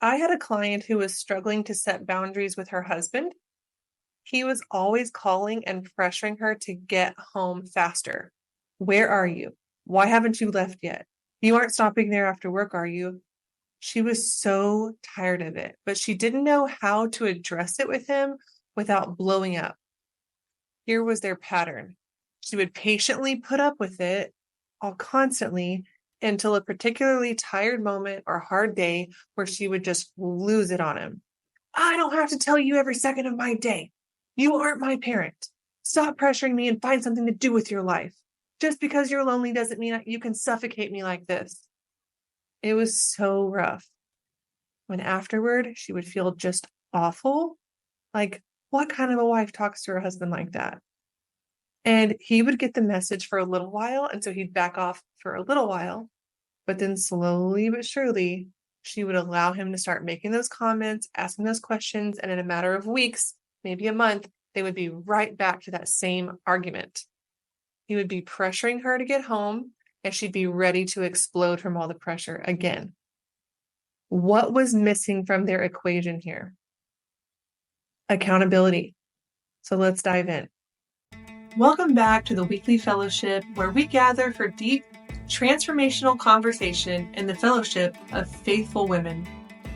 I had a client who was struggling to set boundaries with her husband. He was always calling and pressuring her to get home faster. Where are you? Why haven't you left yet? You aren't stopping there after work, are you? She was so tired of it, but she didn't know how to address it with him without blowing up. Here was their pattern. She would patiently put up with it all constantly until a particularly tired moment or hard day where she would just lose it on him. I don't have to tell you every second of my day. You aren't my parent. Stop pressuring me and find something to do with your life. Just because you're lonely doesn't mean that you can suffocate me like this. It was so rough. When afterward, she would feel just awful. Like, what kind of a wife talks to her husband like that? And he would get the message for a little while. And so he'd back off for a little while. But then slowly but surely, she would allow him to start making those comments, asking those questions. And in a matter of weeks, maybe a month, they would be right back to that same argument. He would be pressuring her to get home, and she'd be ready to explode from all the pressure again. What was missing from their equation here? Accountability. So let's dive in. Welcome back to the weekly fellowship where we gather for deep, transformational conversation in the fellowship of faithful women.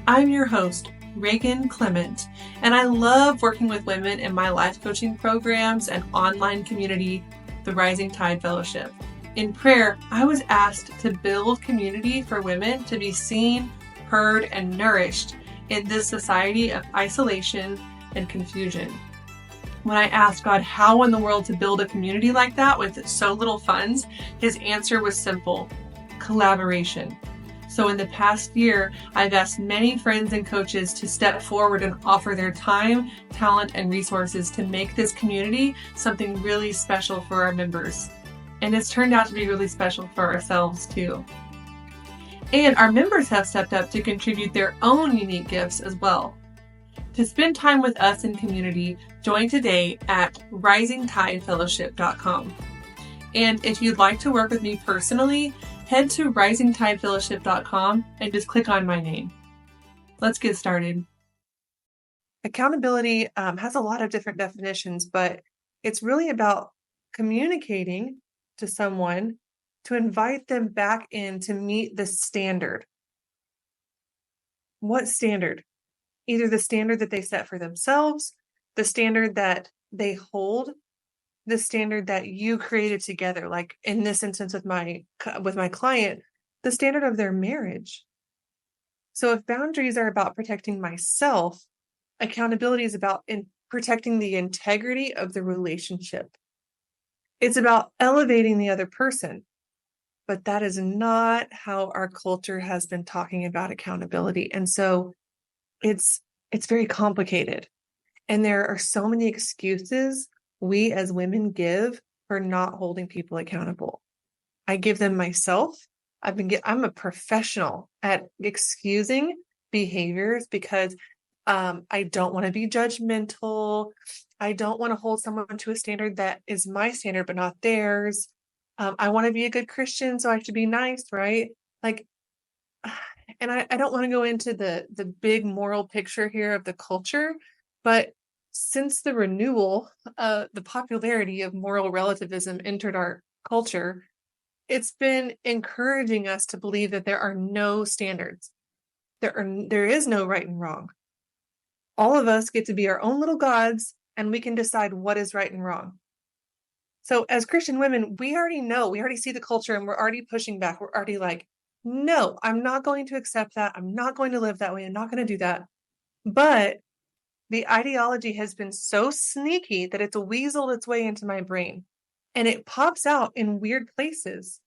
I'm your host, Reagan Clement, and I love working with women in my life coaching programs and online community, the Rising Tide Fellowship. In prayer, I was asked to build community for women to be seen, heard, and nourished in this society of isolation and confusion. When I asked God how in the world to build a community like that with so little funds, his answer was simple: collaboration. So in the past year, I've asked many friends and coaches to step forward and offer their time, talent, and resources to make this community something really special for our members. And it's turned out to be really special for ourselves too. And our members have stepped up to contribute their own unique gifts as well. To spend time with us in community, join today at risingtidefellowship.com. And if you'd like to work with me personally, head to risingtidefellowship.com and just click on my name. Let's get started. Accountability has a lot of different definitions, but it's really about communicating to someone to invite them back in to meet the standard. What standard? Either the standard that they set for themselves, the standard that they hold, the standard that you created together. Like in this instance with my client, the standard of their marriage. So if boundaries are about protecting myself, accountability is about protecting the integrity of the relationship. It's about elevating the other person. But that is not how our culture has been talking about accountability. And so it's very complicated. And there are so many excuses we as women give for not holding people accountable. I give them myself. I'm a professional at excusing behaviors because I don't want to be judgmental. I don't want to hold someone to a standard that is my standard, but not theirs. I want to be a good Christian, so I should be nice, right? Like, and I don't want to go into the big moral picture here of the culture, but since the renewal, the popularity of moral relativism entered our culture, it's been encouraging us to believe that there are no standards. There is no right and wrong. All of us get to be our own little gods, and we can decide what is right and wrong. So as Christian women, we already see the culture, and we're already pushing back. We're already like, no, I'm not going to accept that. I'm not going to live that way. I'm not going to do that. But the ideology has been so sneaky that it's weaseled its way into my brain, and it pops out in weird places.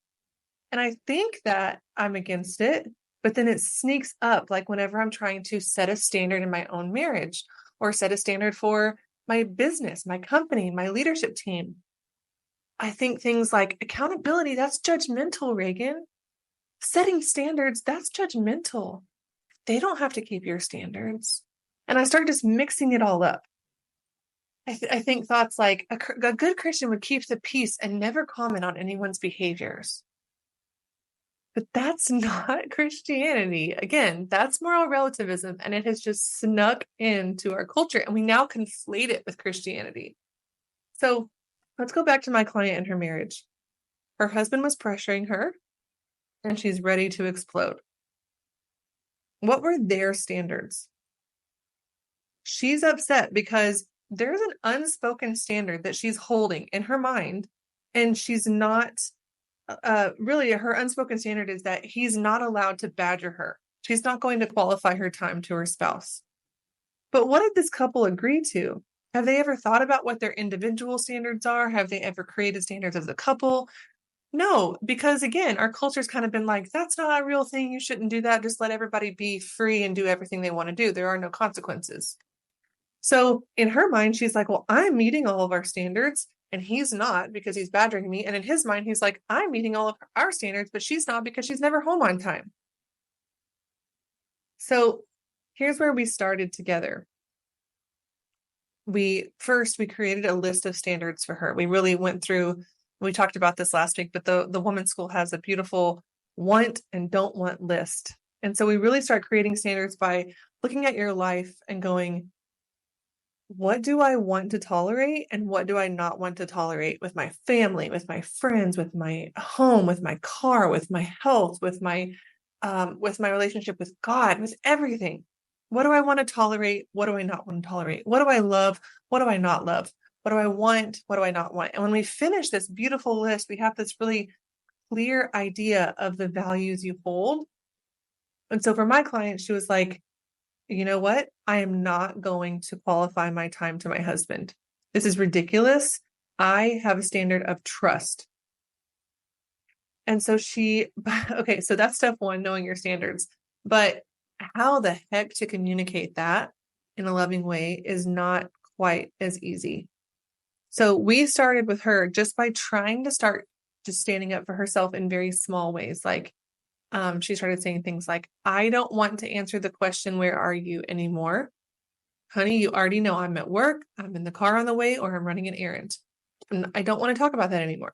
And I think that I'm against it, but then it sneaks up, like whenever I'm trying to set a standard in my own marriage or set a standard for my business, my company, my leadership team. I think things like accountability, that's judgmental, Reagan. Setting standards, that's judgmental. They don't have to keep your standards. And I start just mixing it all up. I think thoughts like a good Christian would keep the peace and never comment on anyone's behaviors. But that's not Christianity. Again, that's moral relativism, and it has just snuck into our culture, and we now conflate it with Christianity. So let's go back to my client and her marriage. Her husband was pressuring her, and she's ready to explode. What were their standards? She's upset because there's an unspoken standard that she's holding in her mind, and she's not really, her unspoken standard is that he's not allowed to badger her. She's not going to qualify her time to her spouse. But what did this couple agree to? Have they ever thought about what their individual standards are? Have they ever created standards as a couple? No, because again, our culture's kind of been like, that's not a real thing. You shouldn't do that. Just let everybody be free and do everything they want to do. There are no consequences. So in her mind, she's like, well, I'm meeting all of our standards and he's not because he's badgering me. And in his mind, he's like, I'm meeting all of our standards, but she's not because she's never home on time. So here's where we started together. We created a list of standards for her. We really went through, we talked about this last week, but the women's school has a beautiful want and don't want list. And so we really start creating standards by looking at your life and going, what do I want to tolerate and what do I not want to tolerate with my family, with my friends, with my home, with my car, with my health, with my relationship with God, with everything. What do I want to tolerate? What do I not want to tolerate? What do I love? What do I not love? What do I want? What do I not want? And when we finish this beautiful list, we have this really clear idea of the values you hold. And so for my client, she was like, you know what? I am not going to qualify my time to my husband. This is ridiculous. I have a standard of trust. And so okay, so that's step one, knowing your standards. But how the heck to communicate that in a loving way is not quite as easy. So we started with her just by trying to start just standing up for herself in very small ways. Like, she started saying things like, I don't want to answer the question, where are you anymore? Honey, you already know I'm at work, I'm in the car on the way, or I'm running an errand. And I don't want to talk about that anymore.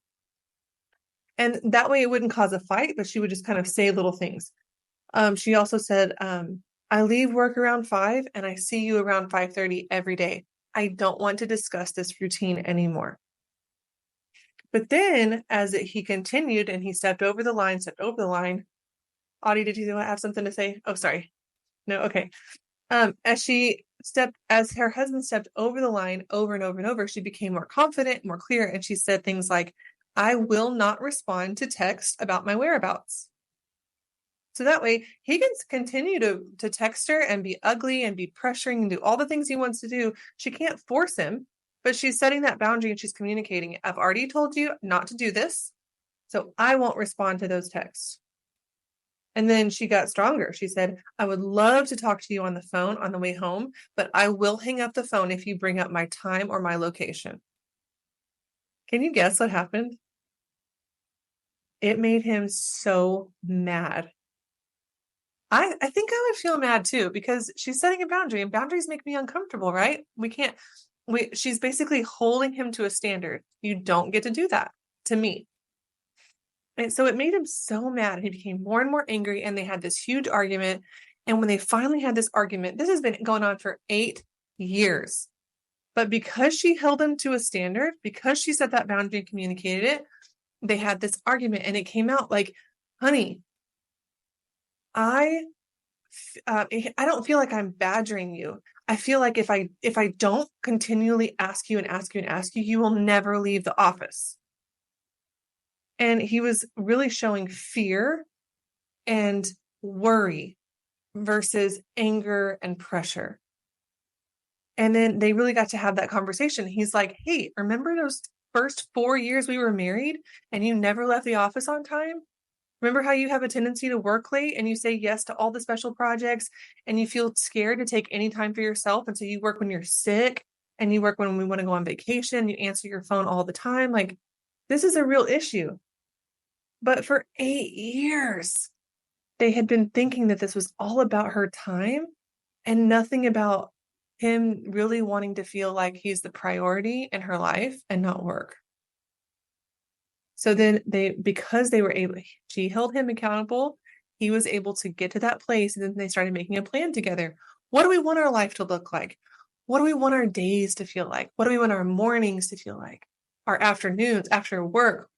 And that way it wouldn't cause a fight, but she would just kind of say little things. She also said, I leave work around 5 and I see you around 5:30 every day. I don't want to discuss this routine anymore. But then as he continued and he stepped over the line, Audie, did you have something to say? Oh, sorry. No, okay. As her husband stepped over the line over and over and over, she became more confident, more clear, and she said things like, I will not respond to text about my whereabouts. So that way he can continue to text her and be ugly and be pressuring and do all the things he wants to do. She can't force him, but she's setting that boundary and she's communicating. I've already told you not to do this, so I won't respond to those texts. And then she got stronger. She said, I would love to talk to you on the phone on the way home, but I will hang up the phone if you bring up my time or my location. Can you guess what happened? It made him so mad. I think I would feel mad too, because she's setting a boundary and boundaries make me uncomfortable, right? She's basically holding him to a standard. You don't get to do that to me. And so it made him so mad. He became more and more angry and they had this huge argument. And when they finally had this argument, this has been going on for 8 years. But because she held him to a standard, because she set that boundary and communicated it, they had this argument and it came out like, honey, I don't feel like I'm badgering you. I feel like if I don't continually ask you, you will never leave the office. And he was really showing fear and worry versus anger and pressure. And then they really got to have that conversation. He's like, hey, remember those first 4 years we were married and you never left the office on time? Remember how you have a tendency to work late and you say yes to all the special projects and you feel scared to take any time for yourself? And so you work when you're sick and you work when we want to go on vacation. You answer your phone all the time. Like, this is a real issue. But for 8 years, they had been thinking that this was all about her time and nothing about him really wanting to feel like he's the priority in her life and not work. So then because they were able, she held him accountable. He was able to get to that place. And then they started making a plan together. What do we want our life to look like? What do we want our days to feel like? What do we want our mornings to feel like? Our afternoons after work?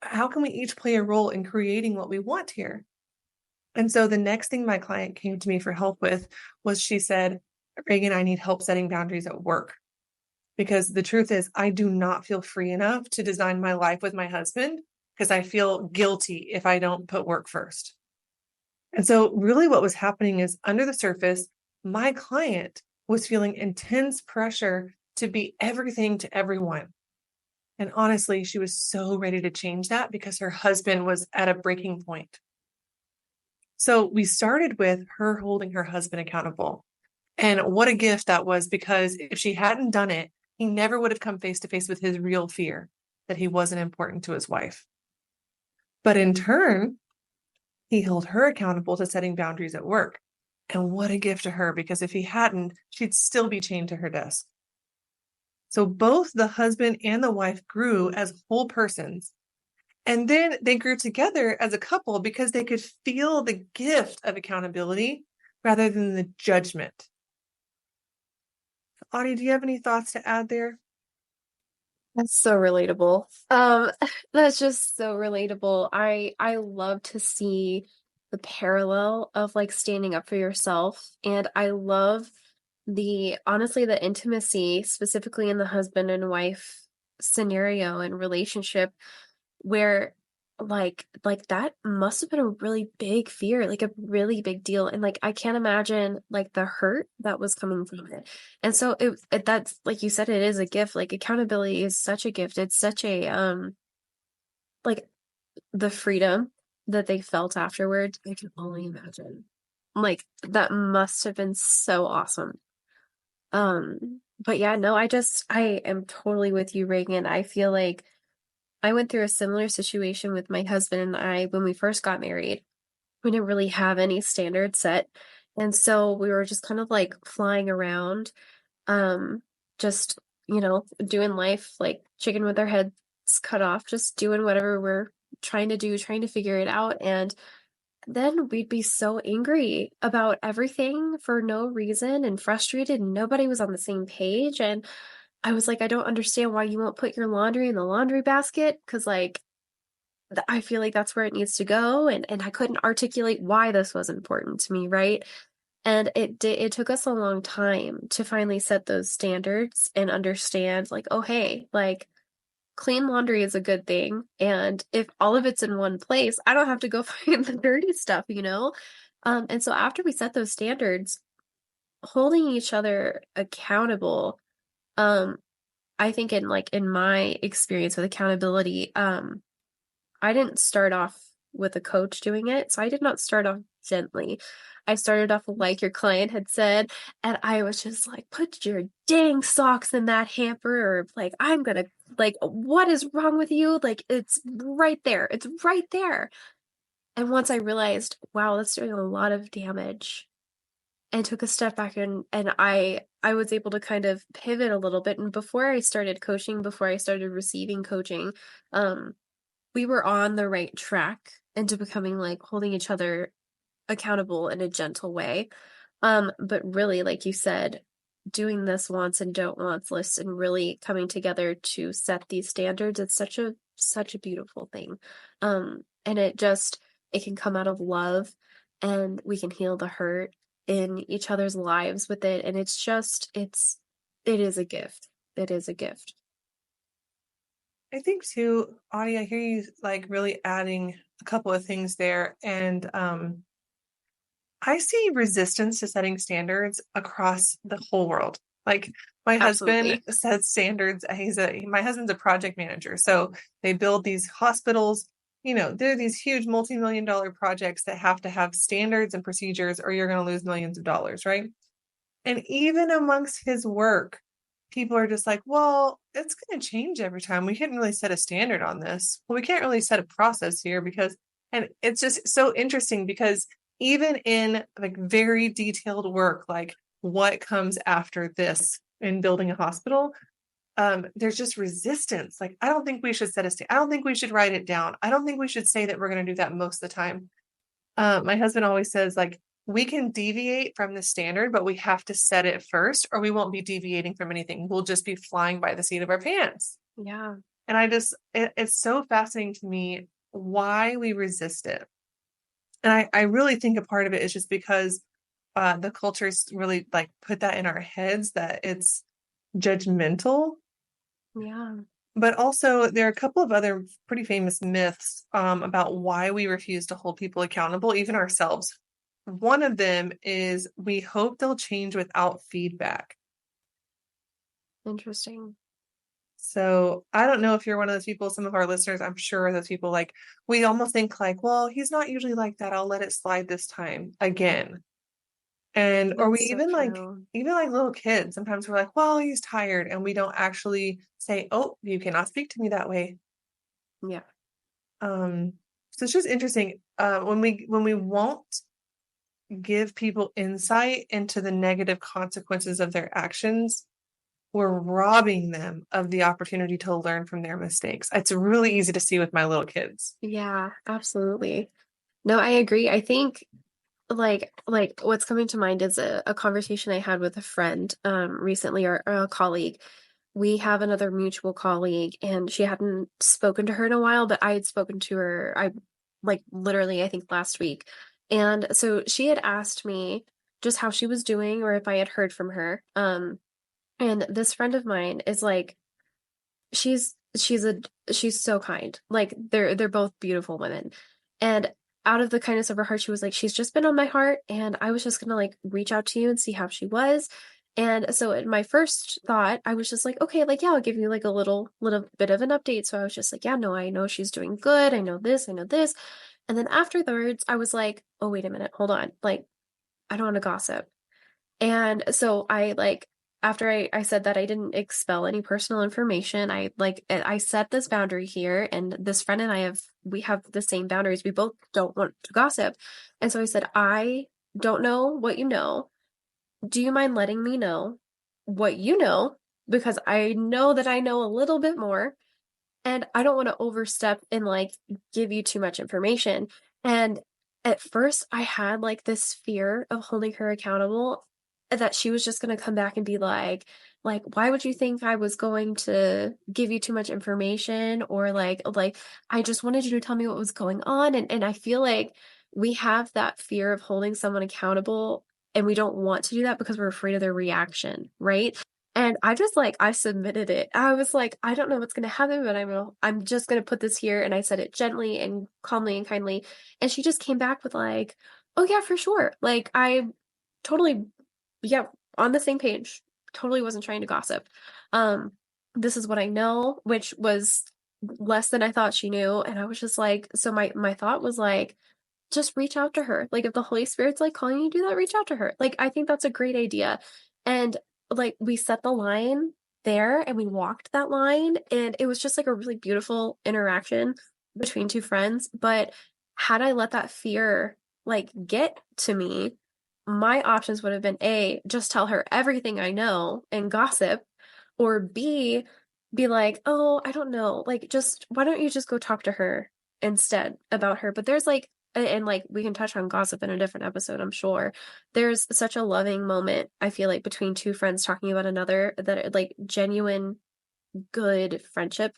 How can we each play a role in creating what we want here? And so the next thing my client came to me for help with was she said, Reagan, I need help setting boundaries at work. Because the truth is, I do not feel free enough to design my life with my husband because I feel guilty if I don't put work first. And so, really, what was happening is under the surface, my client was feeling intense pressure to be everything to everyone. And honestly, she was so ready to change that because her husband was at a breaking point. So, we started with her holding her husband accountable. And what a gift that was, because if she hadn't done it, he never would have come face to face with his real fear that he wasn't important to his wife. But in turn, he held her accountable to setting boundaries at work. And what a gift to her, because if he hadn't, she'd still be chained to her desk. So both the husband and the wife grew as whole persons. And then they grew together as a couple because they could feel the gift of accountability rather than the judgment. Audie, do you have any thoughts to add there? That's so relatable. That's just so relatable. I love to see the parallel of like standing up for yourself. And I love honestly, the intimacy, specifically in the husband and wife scenario and relationship where like that must have been a really big fear, like a really big deal. And like I can't imagine like the hurt that was coming from it. And so that's like you said, it is a gift. Like accountability is such a gift. It's such a like the freedom that they felt afterwards, I can only imagine. Like that must have been so awesome. But yeah, no, I am totally with you, Reagan. I feel like I went through a similar situation with my husband and I when we first got married. We didn't really have any standards set. And so we were just kind of like flying around, um, just, doing life like chicken with our heads cut off, just doing whatever we're trying to do, trying to figure it out. And then we'd be so angry about everything for no reason and frustrated, and nobody was on the same page. And I was like, I don't understand why you won't put your laundry in the laundry basket. Cause like, I feel like that's where it needs to go. And I couldn't articulate why this was important to me. Right. And it took us a long time to finally set those standards and understand like, oh, hey, like clean laundry is a good thing. And if all of it's in one place, I don't have to go find the dirty stuff. And so after we set those standards, holding each other accountable, um, I think in my experience with accountability, I didn't start off with a coach doing it. So I did not start off gently. I started off like your client had said, and I was just like, put your dang socks in that hamper, or like, I'm gonna, like, what is wrong with you? Like, it's right there. It's right there. And once I realized, wow, that's doing a lot of damage, and took a step back and I was able to kind of pivot a little bit. And before I started coaching, before I started receiving coaching, um, we were on the right track into becoming like holding each other accountable in a gentle way. But really, like you said, doing this wants and don't wants lists and really coming together to set these standards, it's such a beautiful thing. And it can come out of love, and we can heal the hurt in each other's lives with it. And it is a gift. It is a gift. I think too, Audie, I hear you like really adding a couple of things there. And I see resistance to setting standards across the whole world. Like my husband Absolutely. sets standards. My husband's a project manager. So they build these hospitals. There are these huge multi-million dollar projects that have to have standards and procedures or you're going to lose millions of dollars, right? And even amongst his work, people are just like, well, it's going to change every time. We can't really set a standard on this. Well, we can't really set a process here and it's just so interesting because even in like very detailed work, like what comes after this in building a hospital, there's just resistance. Like, I don't think we should set a I don't think we should write it down. I don't think we should say that we're going to do that most of the time. My husband always says, like, we can deviate from the standard, but we have to set it first, or we won't be deviating from anything. We'll just be flying by the seat of our pants. Yeah. And it's so fascinating to me why we resist it. And I really think a part of it is just because the culture's really like put that in our heads that it's judgmental. Yeah. But also there are a couple of other pretty famous myths about why we refuse to hold people accountable, even ourselves. One of them is we hope they'll change without feedback. Interesting. So I don't know if you're one of those people, some of our listeners, I'm sure those people, like, we almost think like, well, he's not usually like that. I'll let it slide this time again. And or we That's so true. even like little kids, sometimes we're like, well, he's tired, and we don't actually say, oh, you cannot speak to me that way. Yeah. So it's just interesting when we won't give people insight into the negative consequences of their actions, we're robbing them of the opportunity to learn from their mistakes. It's really easy to see with my little kids. Yeah, absolutely. No, I agree. I think like what's coming to mind is a conversation I had with a friend recently, or a colleague. We have another mutual colleague, and she hadn't spoken to her in a while, but I had spoken to her, I like literally I think last week. And so she had asked me just how she was doing, or if I had heard from her. And this friend of mine is like, she's she's so kind. Like they're both beautiful women. And out of the kindness of her heart, she was like, she's just been on my heart, and I was just gonna like reach out to you and see how she was. And so in my first thought, I was just like, okay, like yeah, I'll give you like a little bit of an update. So I was just like, yeah, no, I know she's doing good. I know this, I know this. And then afterwards, I was like, oh, wait a minute, hold on. Like, I don't want to gossip. And so I like, after I said that I didn't expel any personal information, I set this boundary here, and this friend and we have the same boundaries. We both don't want to gossip. And so I said, I don't know what you know. Do you mind letting me know what you know? Because I know that I know a little bit more, and I don't want to overstep and like give you too much information. And at first, I had like this fear of holding her accountable, that she was just going to come back and be like, why would you think I was going to give you too much information? Or like, I just wanted you to tell me what was going on. And I feel like we have that fear of holding someone accountable, and we don't want to do that because we're afraid of their reaction, right? And I just like, I submitted it. I was like, I don't know what's gonna happen, but I'm just gonna put this here. And I said it gently and calmly and kindly. And she just came back with like, oh yeah, for sure. Like I totally, yeah, on the same page. Totally wasn't trying to gossip. Um, this is what I know, which was less than I thought she knew. And I was just like, so my thought was like, just reach out to her. Like if the Holy Spirit's like calling you to do that, reach out to her. Like I think that's a great idea. And like we set the line there, and we walked that line, and it was just like a really beautiful interaction between two friends. But had I let that fear like get to me, my options would have been A, just tell her everything I know and gossip, or B, be like, oh, I don't know, like just why don't you just go talk to her instead about her. But there's like, and like we can touch on gossip in a different episode, I'm sure. There's such a loving moment, I feel like, between two friends talking about another, that are like genuine good friendship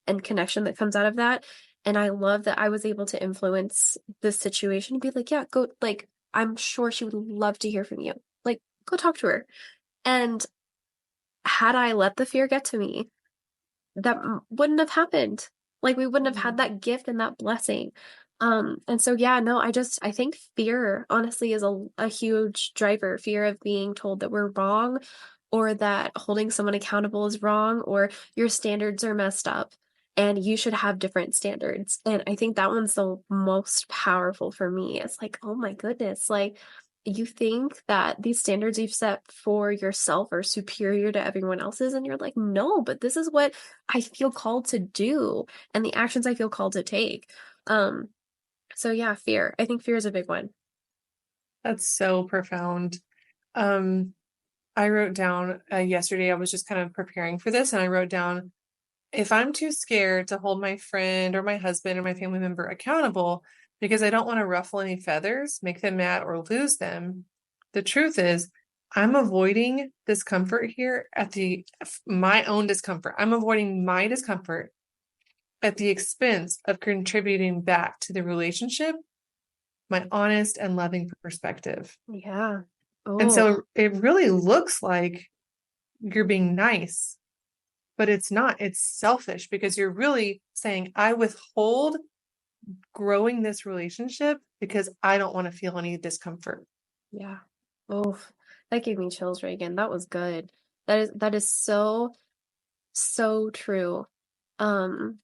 and connection that comes out of that. And I love that I was able to influence this situation and be like, yeah, go, like I'm sure she would love to hear from you. Like go talk to her. And had I let the fear get to me, that wouldn't have happened. Like we wouldn't have had Mhm. that gift and that blessing. And so yeah, no, I think fear honestly is a huge driver. Fear of being told that we're wrong, or that holding someone accountable is wrong, or your standards are messed up and you should have different standards. And I think that one's the most powerful for me. It's like, oh my goodness, like you think that these standards you've set for yourself are superior to everyone else's, and you're like, no, but this is what I feel called to do, and the actions I feel called to take. um so yeah, fear, I think fear is a big one. That's so profound. Um, I wrote down yesterday, I was just kind of preparing for this, and I wrote down, if I'm too scared to hold my friend or my husband or my family member accountable because I don't want to ruffle any feathers, make them mad, or lose them, the truth is, I'm avoiding discomfort here at my own discomfort. I'm avoiding my discomfort at the expense of contributing back to the relationship, my honest and loving perspective. Yeah. And Oh, so it really looks like you're being nice, but it's not. It's selfish because you're really saying, I withhold growing this relationship because I don't want to feel any discomfort. yeah. Oh, that gave me chills, Reagan. That was good. That is so, so true. Um,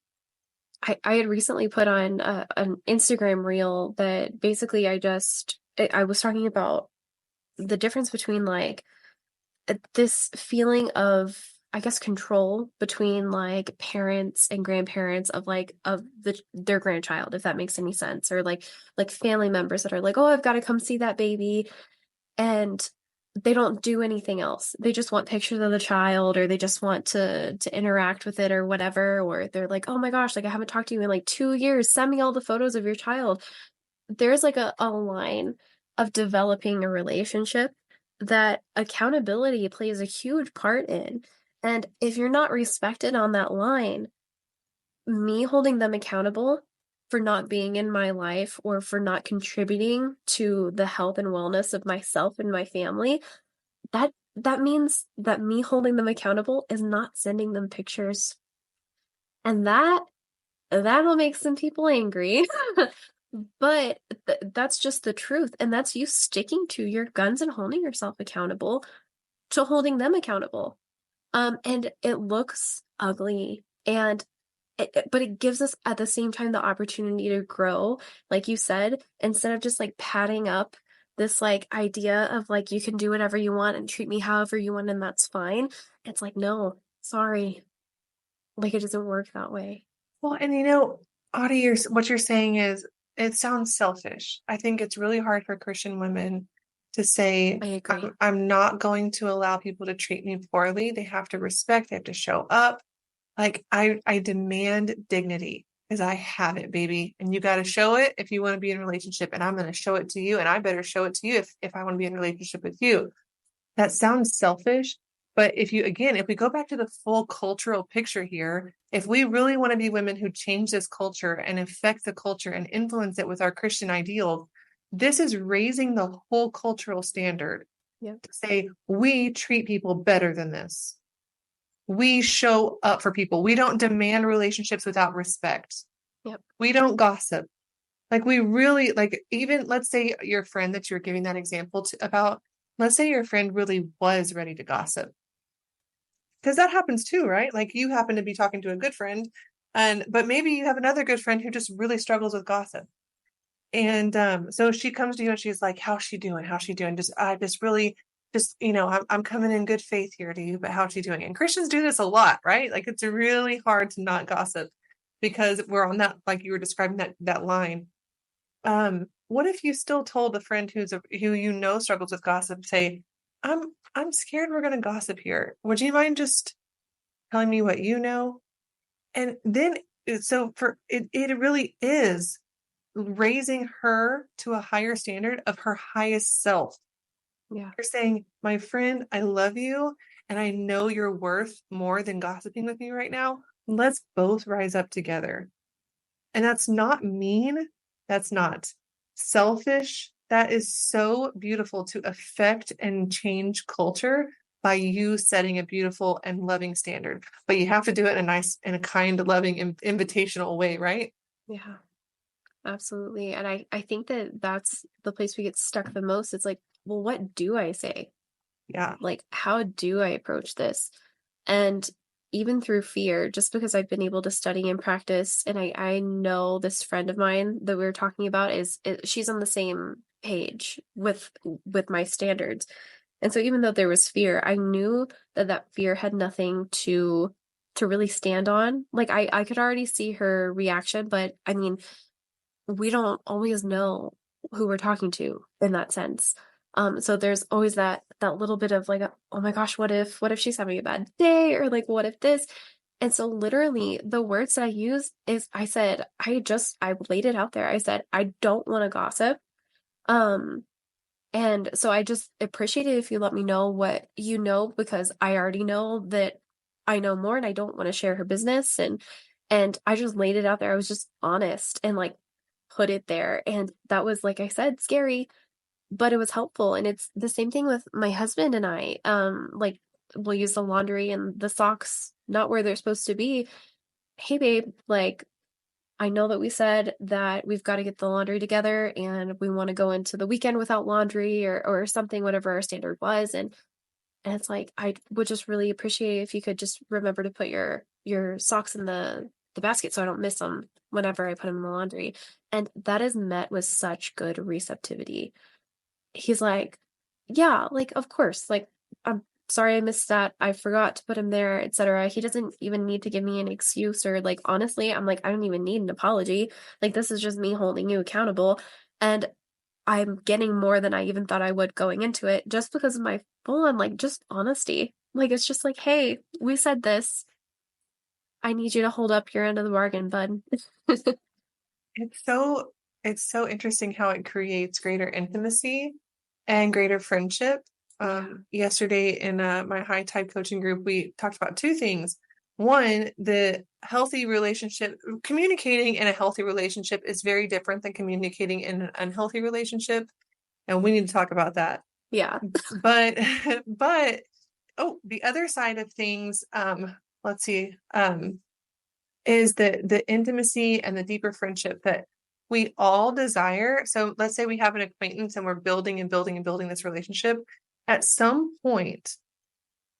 I had recently put on an Instagram reel that basically I was talking about the difference between like this feeling of, I guess, control between like parents and grandparents of their grandchild, if that makes any sense, or like family members that are like, oh, I've got to come see that baby, and they don't do anything else. They just want pictures of the child, or they just want to interact with it or whatever, or they're like, oh my gosh, like I haven't talked to you in like 2 years. Send me all the photos of your child. There's like a line of developing a relationship that accountability plays a huge part in. And if you're not respected on that line, me holding them accountable for not being in my life or for not contributing to the health and wellness of myself and my family, that means that me holding them accountable is not sending them pictures. And that'll make some people angry. But that's just the truth. And that's you sticking to your guns and holding yourself accountable to holding them accountable. And it looks ugly. And but it gives us at the same time the opportunity to grow, like you said, instead of just like padding up this like idea of like you can do whatever you want and treat me however you want and that's fine. It's like, no, sorry. Like it doesn't work that way. Well, and Audie, what you're saying is it sounds selfish. I think it's really hard for Christian women to say, I agree. I'm not going to allow people to treat me poorly. They have to respect, they have to show up. Like I demand dignity because I have it, baby. And you got to show it if you want to be in a relationship. And I'm going to show it to you. And I better show it to you if I want to be in a relationship with you. That sounds selfish. But if we go back to the full cultural picture here, if we really want to be women who change this culture and affect the culture and influence it with our Christian ideals, this is raising the whole cultural standard Yep. to say we treat people better than this. We show up for people. We don't demand relationships without respect. Yep. We don't gossip. Like we really even let's say your friend that you're giving that example about, let's say your friend really was ready to gossip. Because that happens too, right? Like you happen to be talking to a good friend, but maybe you have another good friend who just really struggles with gossip. And so she comes to you and she's like, how's she doing? How's she doing? I just really I'm coming in good faith here to you, but how's she doing? And Christians do this a lot, right? Like it's really hard to not gossip because we're on that, like you were describing that line. What if you still told a friend who struggles with gossip, say, I'm scared we're gonna gossip here. Would you mind just telling me what you know? And then so for it really is raising her to a higher standard of her highest self. Yeah. You're saying, my friend, I love you and I know you're worth more than gossiping with me right now. Let's both rise up together. And that's not mean. That's not selfish. That is so beautiful to affect and change culture by you setting a beautiful and loving standard. But you have to do it in a nice and a kind, loving, invitational way, right? Yeah. Absolutely. And I think that that's the place we get stuck the most. It's like, well, what do I say? Yeah. Like, how do I approach this? And even through fear, just because I've been able to study and practice, and I know this friend of mine that we were talking about she's on the same page with my standards. And so even though there was fear, I knew that fear had nothing to really stand on. Like I could already see her reaction, but I mean, we don't always know who we're talking to in that sense. So there's always that little bit of like, oh my gosh, what if she's having a bad day, or like what if this? And so literally the words that I used is I said, I laid it out there. I said, I don't want to gossip. Um, and so I just appreciate it if you let me know what you know, because I already know that I know more and I don't want to share her business. And I just laid it out there. I was just honest and like put it there. And that was, like I said, scary, but it was helpful. And it's the same thing with my husband and I. Like we'll use the laundry and the socks not where they're supposed to be. Hey babe, like I know that we said that we've got to get the laundry together and we want to go into the weekend without laundry, or something, whatever our standard was. And it's like, I would just really appreciate if you could just remember to put your socks in the basket so I don't miss them whenever I put them in the laundry. And that is met with such good receptivity. He's like, yeah, like, of course, like, I'm sorry I missed that. I forgot to put him there, etc. He doesn't even need to give me an excuse, or like, honestly, I'm like, I don't even need an apology. Like, this is just me holding you accountable. And I'm getting more than I even thought I would going into it, just because of my full on, like, just honesty. Like, it's just like, hey, we said this. I need you to hold up your end of the bargain, bud. It's so it's so interesting how it creates greater intimacy and greater friendship. Yeah. Yesterday in my high tide coaching group, we talked about two things. One, the healthy relationship, communicating in a healthy relationship is very different than communicating in an unhealthy relationship, and we need to talk about that. Yeah. But but oh, the other side of things, let's see, is the intimacy and the deeper friendship that we all desire. So let's say we have an acquaintance and we're building and building and building this relationship. At some point,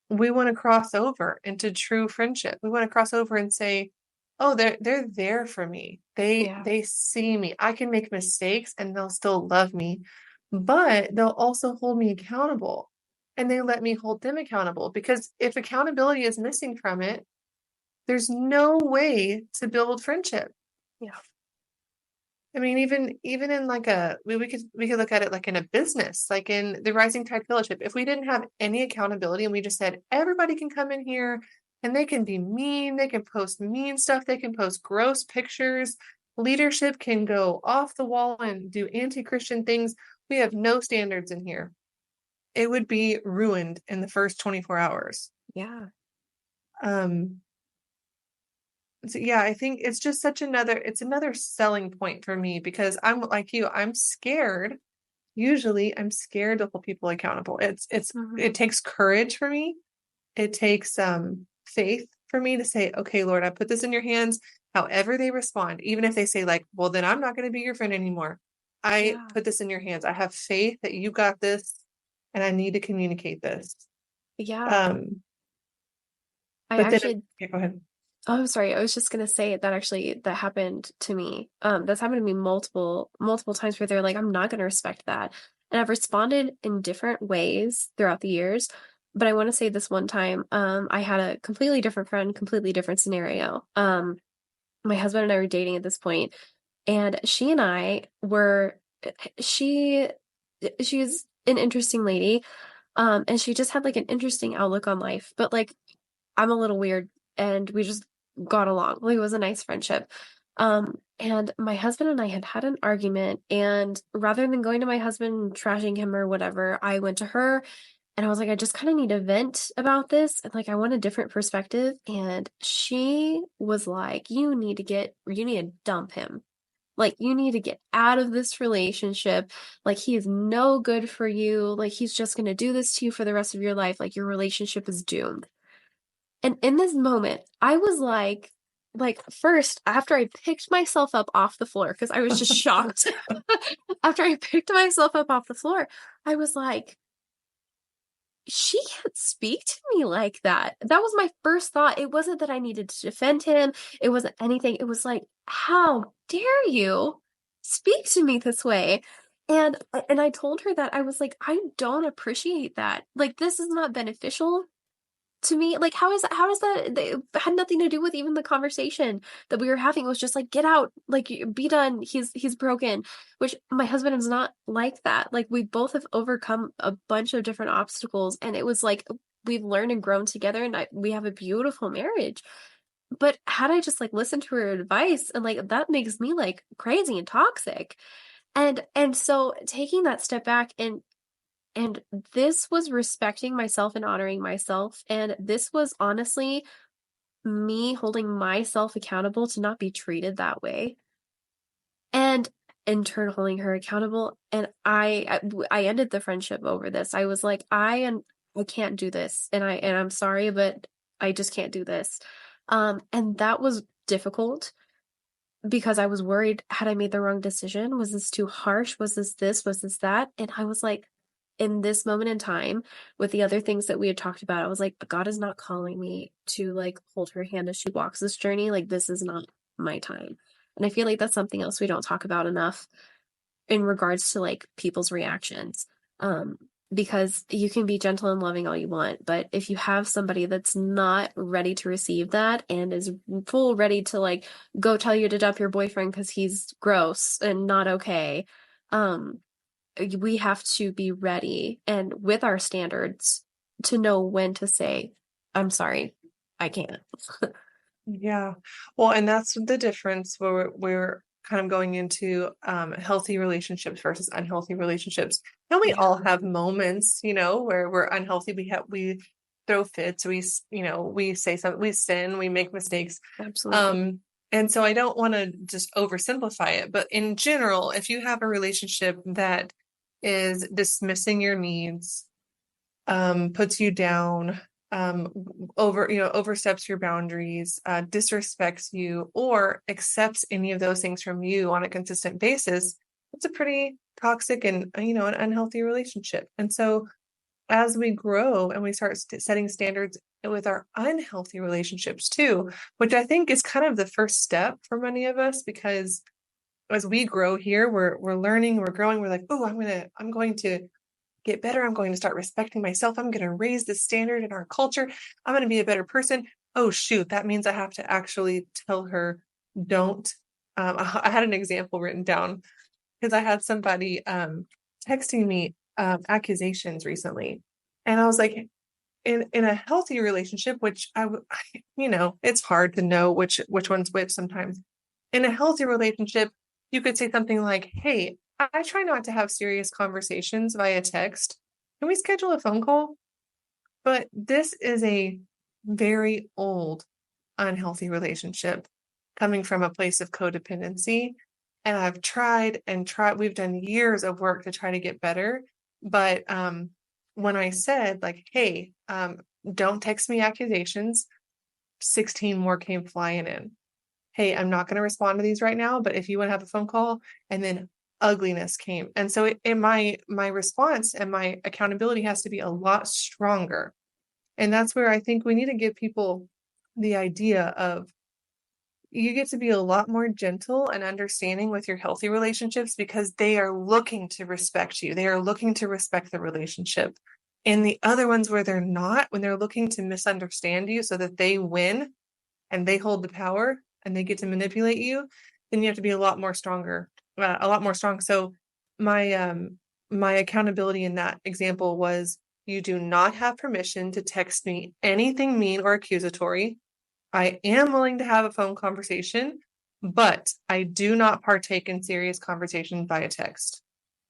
we want to cross over into true friendship. We want to cross over and say, "Oh, they're there for me. Yeah. They see me. I can make mistakes and they'll still love me, but they'll also hold me accountable." And they let me hold them accountable, because if accountability is missing from it, there's no way to build friendship. Yeah. I mean, even in like we could look at it like in a business, like in the Rising Tide Fellowship. If we didn't have any accountability and we just said everybody can come in here and they can be mean, they can post mean stuff, they can post gross pictures, leadership can go off the wall and do anti-Christian things. We have no standards in here. It would be ruined in the first 24 hours. Yeah. Um, So yeah, I think it's just it's another selling point for me, because I'm like you, I'm scared. Usually I'm scared to hold people accountable. Mhm. It takes courage for me. It takes faith for me to say, okay, Lord, I put this in your hands. However they respond, even if they say like, well, then I'm not going to be your friend anymore. I Yeah. put this in your hands. I have faith that you got this and I need to communicate this. Yeah. Um, I but then actually yeah, go ahead. Oh, I'm sorry. I was just gonna say that actually that happened to me. That's happened to me multiple times where they're like, I'm not gonna respect that. And I've responded in different ways throughout the years. But I want to say this one time, I had a completely different friend, completely different scenario. My husband and I were dating at this point, and she and I were she she's an interesting lady. And she just had like an interesting outlook on life. But like I'm a little weird and we just got along. Like it was a nice friendship. And my husband and I had had an argument, and rather than going to my husband and trashing him or whatever, I went to her and I was like, I just kind of need to vent about this. And like, I want a different perspective. And she was like, you need to dump him. Like, you need to get out of this relationship. Like, he is no good for you. Like, he's just going to do this to you for the rest of your life. Like, your relationship is doomed. And in this moment, I was like first, after I picked myself up off the floor, because I was just shocked. After I picked myself up off the floor, I was like, she can't speak to me like that. That was my first thought. It wasn't that I needed to defend him. It wasn't anything. It was like, how dare you speak to me this way? And I told her that I was like, I don't appreciate that. Like, this is not beneficial to me, like, how does that, it had nothing to do with even the conversation that we were having. It was just like, get out, like, be done. He's broken, which my husband is not like that. Like, we both have overcome a bunch of different obstacles, and it was like, we've learned and grown together, and we have a beautiful marriage. But had I just like listened to her advice, and like that makes me like crazy and toxic. And so taking that step back, and this was respecting myself and honoring myself. And this was honestly me holding myself accountable to not be treated that way. And in turn holding her accountable. And I ended the friendship over this. I was like, I can't do this. And I'm sorry, but I just can't do this. And that was difficult because I was worried, had I made the wrong decision? Was this too harsh? Was this? Was this that? And I was like, in this moment in time, with the other things that we had talked about, I was like, God is not calling me to like hold her hand as she walks this journey. Like, this is not my time. And I feel like that's something else we don't talk about enough in regards to like people's reactions. Um, because you can be gentle and loving all you want, but if you have somebody that's not ready to receive that and is full ready to like go tell you to dump your boyfriend because he's gross and not okay, um, we have to be ready and with our standards to know when to say, I'm sorry, I can't. Yeah. Well, and that's the difference where we're kind of going into healthy relationships versus unhealthy relationships. And we all Yeah, have moments, where we're unhealthy. We throw fits, we say something, we sin, we make mistakes. absolutely. And so I don't want to just oversimplify it, but in general, if you have a relationship that is dismissing your needs, puts you down, oversteps your boundaries, disrespects you, or accepts any of those things from you on a consistent basis, it's a pretty toxic and, an unhealthy relationship. And so as we grow and we start setting standards with our unhealthy relationships too, which I think is kind of the first step for many of us, because as we grow here, we're learning, we're growing, we're like, oh, I'm going to get better. I'm going to start respecting myself. I'm going to raise the standard in our culture. I'm going to be a better person. Oh, shoot. That means I have to actually tell her, don't. I had an example written down because I had somebody texting me accusations recently. And I was like, in a healthy relationship, which it's hard to know which one's which sometimes. In a healthy relationship, you could say something like, hey, I try not to have serious conversations via text. Can we schedule a phone call? But this is a very old, unhealthy relationship coming from a place of codependency. And I've tried and tried, we've done years of work to try to get better. But when I said, like, hey, don't text me accusations, 16 more came flying in. Hey, I'm not going to respond to these right now, but if you want to have a phone call, and then ugliness came. And so my response and my accountability has to be a lot stronger. And that's where I think we need to give people the idea of you get to be a lot more gentle and understanding with your healthy relationships because they are looking to respect you. They are looking to respect the relationship. And the other ones where they're not, when they're looking to misunderstand you so that they win and they hold the power and they get to manipulate you, then you have to be a lot more stronger, a lot more strong. So my accountability in that example was, you do not have permission to text me anything mean or accusatory. I am willing to have a phone conversation, but I do not partake in serious conversation via text.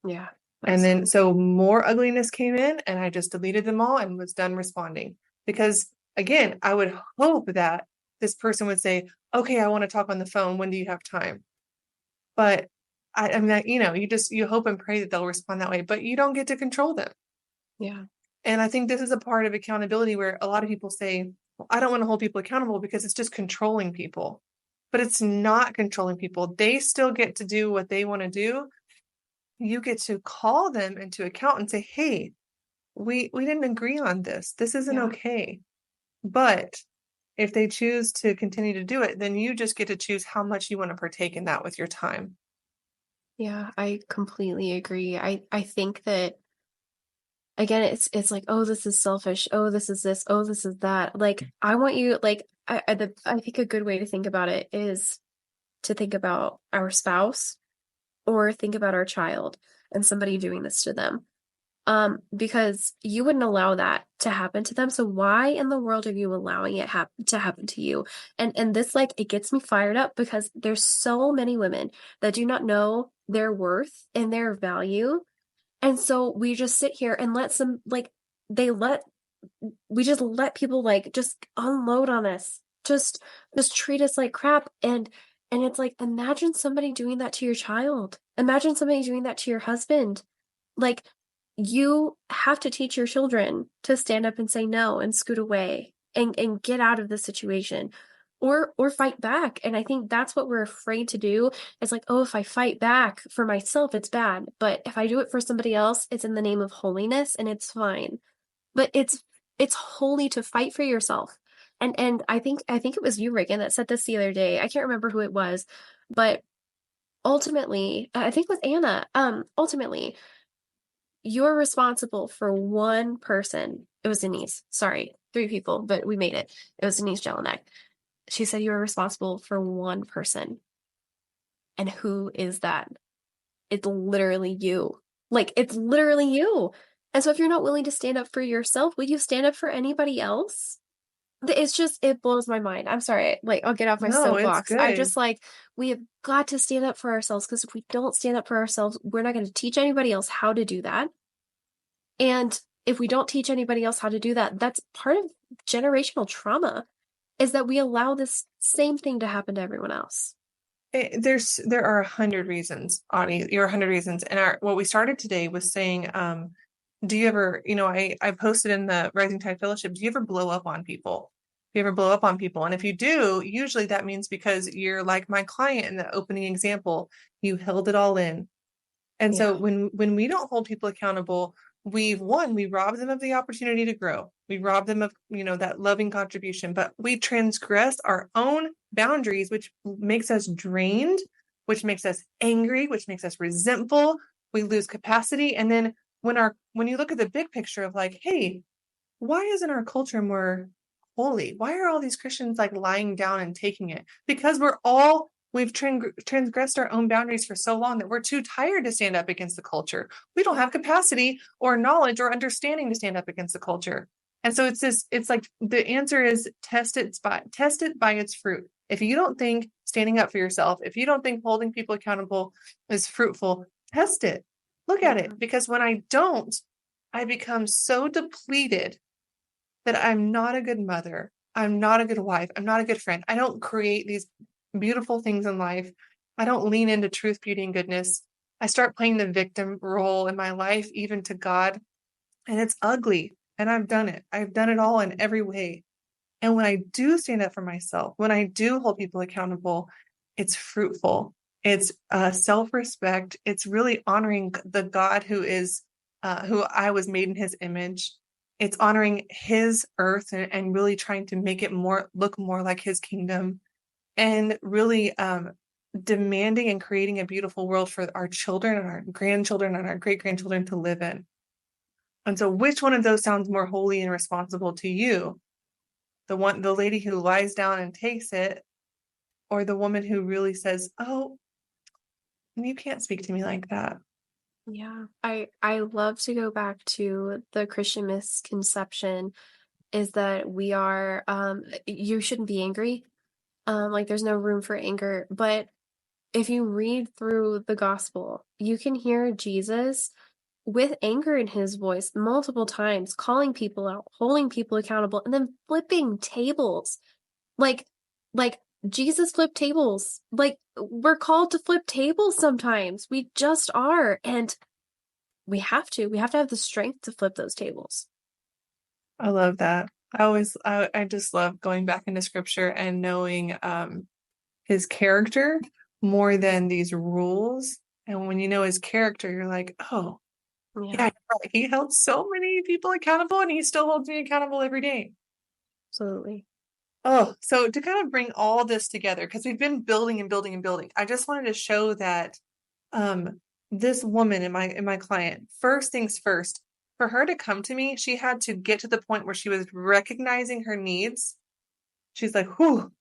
Yeah, And then absolutely. so more ugliness came in and I just deleted them all and was done responding. Because again, I would hope that this person would say, okay, I want to talk on the phone. When do you have time? But I mean, you hope and pray that they'll respond that way, but you don't get to control them. Yeah. And I think this is a part of accountability where a lot of people say, well, I don't want to hold people accountable because it's just controlling people. But it's not controlling people. They still get to do what they want to do. You get to call them into account and say, hey, we didn't agree on this. This isn't Yeah. okay. But if they choose to continue to do it, then you just get to choose how much you want to partake in that with your time. Yeah, I completely agree. I think that again, it's like, oh, this is selfish. Oh, this is this. Oh, this is that. Like, I want you, like, I think a good way to think about it is to think about our spouse or think about our child and somebody doing this to them. Because you wouldn't allow that to happen to them. So why in the world are you allowing it to happen to you? And this, like, it gets me fired up because there's so many women that do not know their worth and their value. And so we just sit here and let some, like, they let we just let people, like, just unload on us. Just treat us like crap. And it's like, imagine somebody doing that to your child. Imagine somebody doing that to your husband. Like, you have to teach your children to stand up and say no and scoot away and get out of the situation or fight back. And I think that's what we're afraid to do. It's like, oh, if I fight back for myself, it's bad. But if I do it for somebody else, it's in the name of holiness and it's fine. But it's holy to fight for yourself. And I think it was you, Reagan, that said this the other day. I can't remember who it was, but ultimately, I think it was Anna. Ultimately, you're responsible for one person. It was Denise. Sorry, three people, but we made it. It was Denise Jelinek. She said you were responsible for one person. And who is that? It's literally you. Like, it's literally you. And so if you're not willing to stand up for yourself, will you stand up for anybody else? It's just, it blows my mind. I'm sorry. Like, I'll get off my No, it's soapbox. I good. just, like, we have got to stand up for ourselves, because if we don't stand up for ourselves, we're not going to teach anybody else how to do that. And if we don't teach anybody else how to do that, that's part of generational trauma, is that we allow this same thing to happen to everyone else. There are 100 reasons, Audie. You're 100 reasons. And what we started today was saying, do you ever, I posted in the Rising Tide Fellowship, do you ever blow up on people? Do you ever blow up on people? And if you do, usually that means because you're like my client in the opening example, you held it all in. And so Yeah. when we don't hold people accountable, we rob them of the opportunity to grow. We rob them of, that loving contribution, but we transgress our own boundaries, which makes us drained, which makes us angry, which makes us resentful. We lose capacity. And then when you look at the big picture of like, hey, why isn't our culture more holy? Why are all these Christians like lying down and taking it? Because we've transgressed our own boundaries for so long that we're too tired to stand up against the culture. We don't have capacity or knowledge or understanding to stand up against the culture. And so it's like the answer is test it by its fruit. If you don't think standing up for yourself, if you don't think holding people accountable is fruitful, test it. Look at it. Because when I don't, I become so depleted that I'm not a good mother. I'm not a good wife. I'm not a good friend. I don't create these beautiful things in life. I don't lean into truth, beauty, and goodness. I start playing the victim role in my life, even to God. And it's ugly. And I've done it. I've done it all in every way. And when I do stand up for myself, when I do hold people accountable, it's fruitful. It's self-respect. It's really honoring the God who I was made in his image. It's honoring his earth and really trying to make it look more like his kingdom, and really demanding and creating a beautiful world for our children and our grandchildren and our great-grandchildren to live in. And so which one of those sounds more holy and responsible to you? The lady who lies down and takes it, or the woman who really says, oh, you can't speak to me like that? Yeah. I love to go back to the Christian misconception, is that we are, you shouldn't be angry. Like, there's no room for anger. But if you read through the gospel, you can hear Jesus with anger in his voice multiple times, calling people out, holding people accountable, and then flipping tables. Like, like Jesus flipped tables. Like, we're called to flip tables sometimes. We just are. And we have to have the strength to flip those tables. I love that. I just love going back into scripture and knowing his character more than these rules. And when you know his character, you're like, oh, Yeah, yeah, he held so many people accountable and he still holds me accountable every day. absolutely. Oh, so to kind of bring all this together, because we've been building and building and building, I just wanted to show that this woman in my client, first things first, for her to come to me, she had to get to the point where she was recognizing her needs. She's like, whew,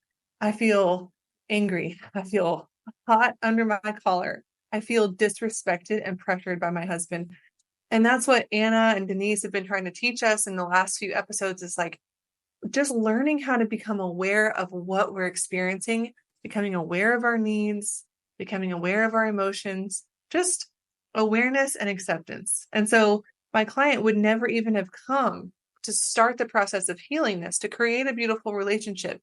I feel angry. I feel hot under my collar. I feel disrespected and pressured by my husband. And that's what Anna and Denise have been trying to teach us in the last few episodes, is like just learning how to become aware of what we're experiencing, becoming aware of our needs, becoming aware of our emotions, just awareness and acceptance. And so my client would never even have come to start the process of healing this, to create a beautiful relationship.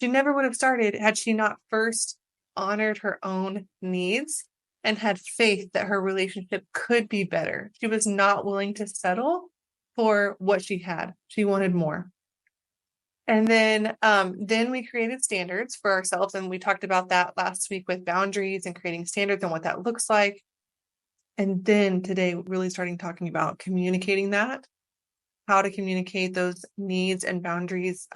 She never would have started had she not first honored her own needs and had faith that her relationship could be better. She was not willing to settle for what she had. She wanted more. And then we created standards for ourselves. And we talked about that last week with boundaries and creating standards and what that looks like. And then today, really starting talking about communicating that, how to communicate those needs and boundaries.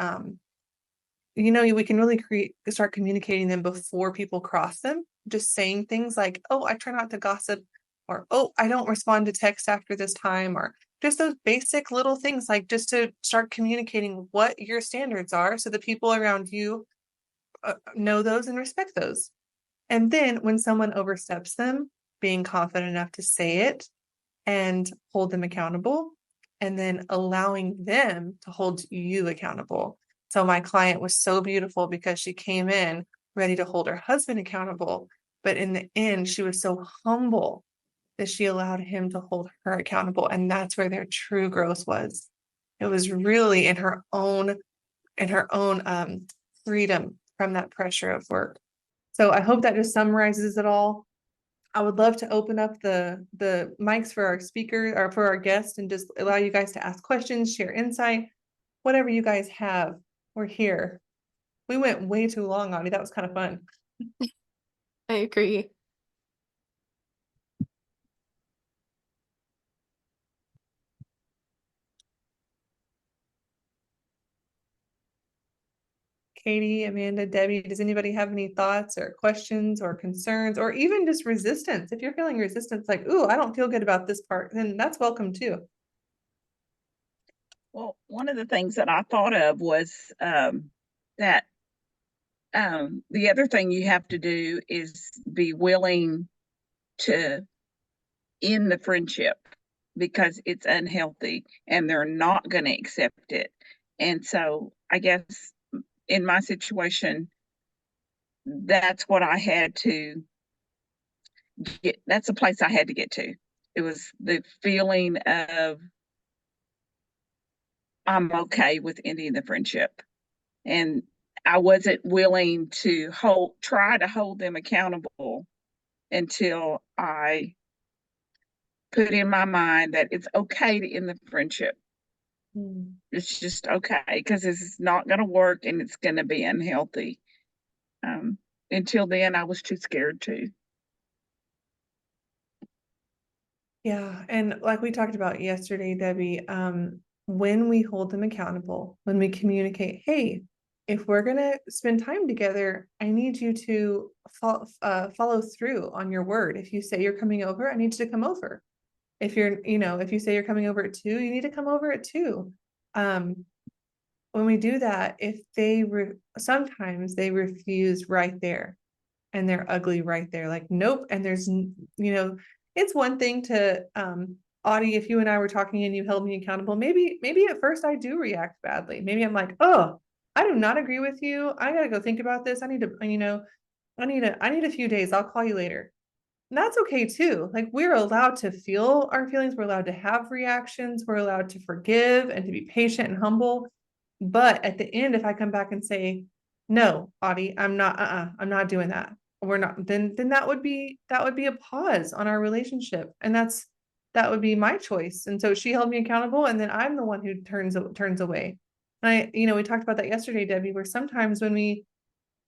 We can really start communicating them before people cross them. Just saying things like, oh, I try not to gossip, or, oh, I don't respond to text after this time, or just those basic little things, like just to start communicating what your standards are so the people around you know those and respect those. And then when someone oversteps them, being confident enough to say it and hold them accountable, and then allowing them to hold you accountable. So my client was so beautiful because she came in ready to hold her husband accountable, but in the end, she was so humble that she allowed him to hold her accountable. And that's where their true growth was. It was really in her own freedom from that pressure of work. So I hope that just summarizes it all. I would love to open up the mics for our speaker or for our guest and just allow you guys to ask questions, share insight, whatever you guys have. We're here. We went way too long, Audie. That was kind of fun. I agree. Katie, Amanda, Debbie, does anybody have any thoughts or questions or concerns or even just resistance? If you're feeling resistance, like, ooh, I don't feel good about this part, then that's welcome too. Well, one of the things that I thought of was that the other thing you have to do is be willing to end the friendship because it's unhealthy and they're not going to accept it. And so I guess in my situation, that's what I had to get. That's the place I had to get to. It was the feeling of I'm okay with ending the friendship. And I wasn't willing to try to hold them accountable until I put in my mind that it's okay to end the friendship. It's just okay because this is not going to work and it's going to be unhealthy. Until then, I was too scared to. Yeah, and like we talked about yesterday, Debbie, when we hold them accountable, when we communicate, hey, if we're gonna spend time together, I need you to follow through on your word. If you say you're coming over, I need you to come over. If you say you're coming over at 2, you need to come over at 2. When we do that, if sometimes they refuse right there and they're ugly right there, like, nope. And there's, it's one thing to, Audie, if you and I were talking and you held me accountable, maybe at first I do react badly. Maybe I'm like, oh, I do not agree with you. I got to go think about this. I need a few days. I'll call you later. And that's okay too. Like, we're allowed to feel our feelings. We're allowed to have reactions. We're allowed to forgive and to be patient and humble. But at the end, if I come back and say, no, Audie, I'm not doing that. We're not, then that would be a pause on our relationship. And that would be my choice. And so she held me accountable, and then I'm the one who turns away. And we talked about that yesterday, Debbie, where sometimes when we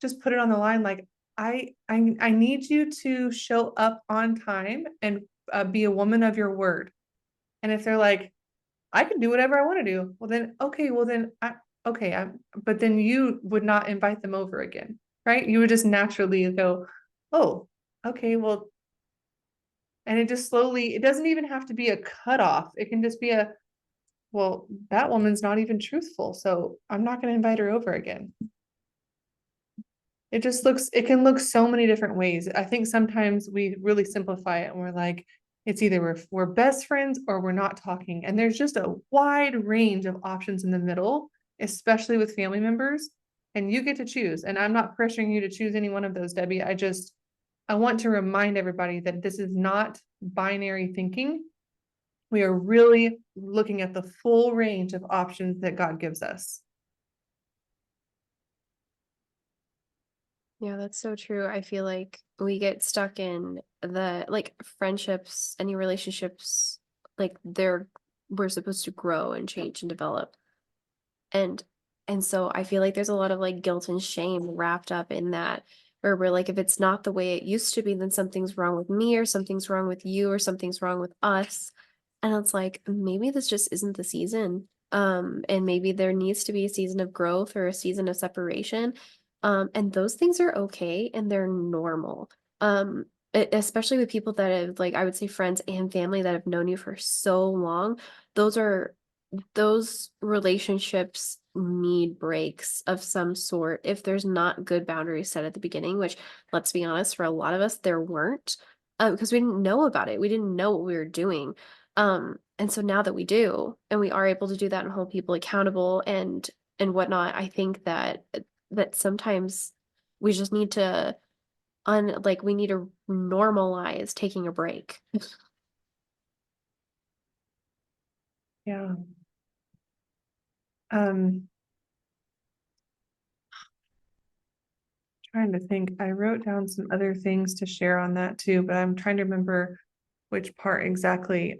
just put it on the line, like, I need you to show up on time and be a woman of your word. And if they're like, I can do whatever I want to do, well then, okay, but then you would not invite them over again, right? You would just naturally go, oh, okay, well, And it just slowly, it doesn't even have to be a cutoff. It can just be a, well, that woman's not even truthful, so I'm not going to invite her over again. It just looks, it can look so many different ways. I think sometimes we really simplify it and we're like, it's either we're best friends or we're not talking. And there's just a wide range of options in the middle, especially with family members. And you get to choose. And I'm not pressuring you to choose any one of those, Debbie. I want to remind everybody that this is not binary thinking. We are really looking at the full range of options that God gives us. Yeah, that's so true. I feel like we get stuck in the like friendships, any relationships, like we're supposed to grow and change and develop. And and so I feel like there's a lot of like guilt and shame wrapped up in that, where we're like, if it's not the way it used to be, then something's wrong with me, or something's wrong with you, or something's wrong with us. And it's like, maybe this just isn't the season. And maybe there needs to be a season of growth or a season of separation. And those things are okay and they're normal. Especially with people that have, like, I would say friends and family that have known you for so long. Those are those relationships need breaks of some sort if there's not good boundaries set at the beginning, which, let's be honest, for a lot of us there weren't, because we didn't know about it, we didn't know what we were doing. And so now that we do, and we are able to do that and hold people accountable and whatnot, I think that sometimes we just need to we need to normalize taking a break. Yeah. Um, trying to think, I wrote down some other things to share on that too, but I'm trying to remember which part exactly.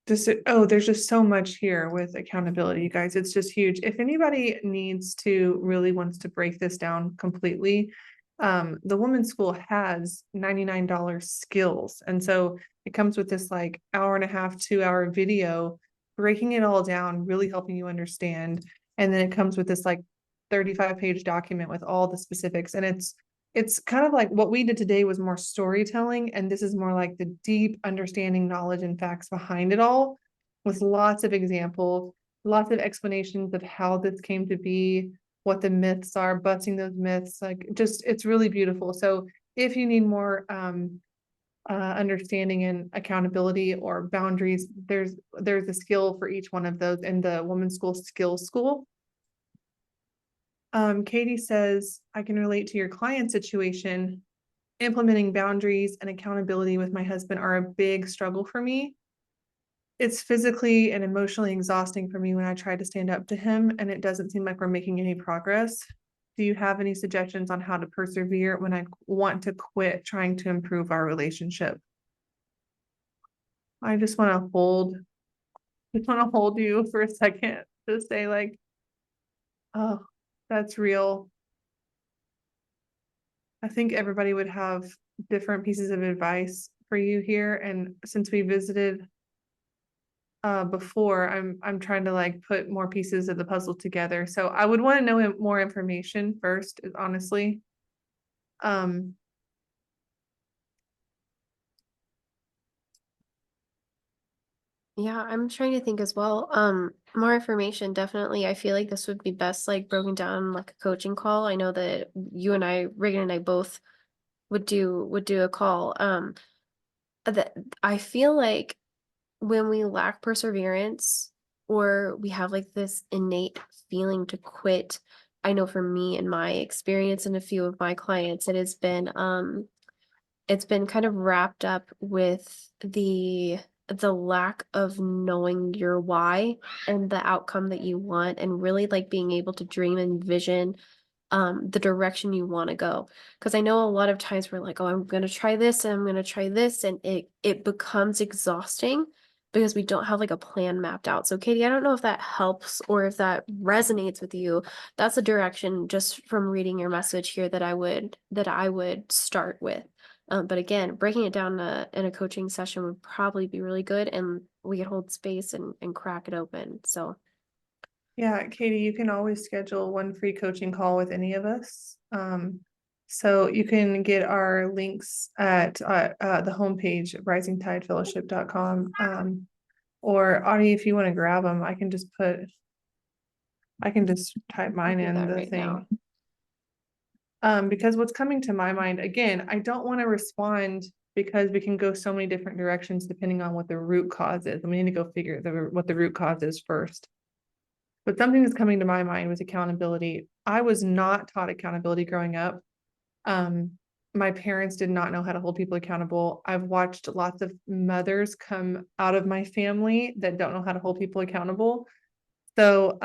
There's just so much here with accountability, you guys. It's just huge. If anybody really wants to break this down completely, the Women's School has $99 skills. And so it comes with this like hour and a half, 2 hour video, breaking it all down, really helping you understand. And then it comes with this like 35-page document with all the specifics. And it's kind of like what we did today was more storytelling, and this is more like the deep understanding, knowledge, and facts behind it all, with lots of examples, lots of explanations of how this came to be, what the myths are, busting those myths. Like, just it's really beautiful. So if you need more understanding and accountability or boundaries, there's a skill for each one of those in the Women's School Skills School. Katie says, I can relate to your client situation. Implementing boundaries and accountability with my husband are a big struggle for me. It's physically and emotionally exhausting for me when I try to stand up to him, and it doesn't seem like we're making any progress. Do you have any suggestions on how to persevere when I want to quit trying to improve our relationship? I just want to hold you for a second to say like, oh, that's real. I think everybody would have different pieces of advice for you here. And since we visited before, I'm trying to like put more pieces of the puzzle together. So I would want to know more information first, honestly. Yeah, I'm trying to think as well. More information, definitely. I feel like this would be best like broken down like a coaching call. I know that you and I, Reagan and I both would do a call. That I feel like when we lack perseverance or we have like this innate feeling to quit, I know for me and my experience and a few of my clients, it's been kind of wrapped up with the lack of knowing your why and the outcome that you want, and really like being able to dream and vision the direction you want to go. Because I know a lot of times we're like, oh, I'm gonna try this and I'm gonna try this, and it becomes exhausting because we don't have like a plan mapped out. So Katie, I don't know if that helps or if that resonates with you. That's a direction just from reading your message here that I would start with. But again, breaking it down in a coaching session would probably be really good, and we could hold space and crack it open. So Yeah, Katie, you can always schedule one free coaching call with any of us. So you can get our links at the homepage, risingtidefellowship.com. Or Audie, if you want to grab them, I can just type mine do in that the right thing. now. Because what's coming to my mind, again, I don't want to respond because we can go so many different directions depending on what the root cause is. We need to go figure what the root cause is first. But something that's coming to my mind was accountability. I was not taught accountability growing up. My parents did not know how to hold people accountable. I've watched lots of mothers come out of my family that don't know how to hold people accountable. So,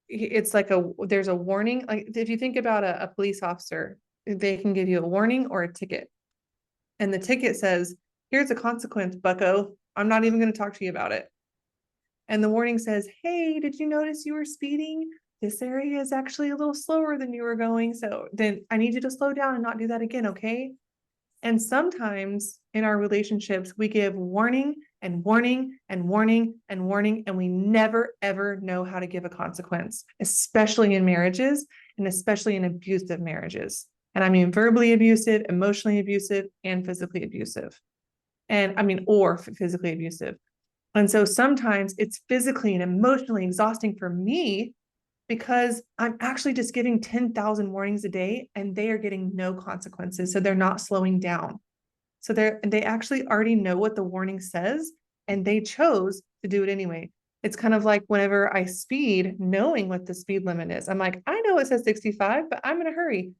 it's like there's a warning. Like if you think about a police officer, they can give you a warning or a ticket. And the ticket says, here's a consequence, bucko. I'm not even going to talk to you about it. And the warning says, hey, did you notice you were speeding? This area is actually a little slower than you were going. So then I need you to slow down and not do that again, okay? And sometimes in our relationships, we give warning and warning and warning and warning, and we never, ever know how to give a consequence, especially in marriages and especially in abusive marriages. And I mean verbally abusive, emotionally abusive, and physically abusive. And I mean, or physically abusive. And so sometimes it's physically and emotionally exhausting for me because I'm actually just giving 10,000 warnings a day and they are getting no consequences. So they're not slowing down. So they actually already know what the warning says and they chose to do it anyway. It's kind of like whenever I speed, knowing what the speed limit is. I'm like, I know it says 65, but I'm in a hurry.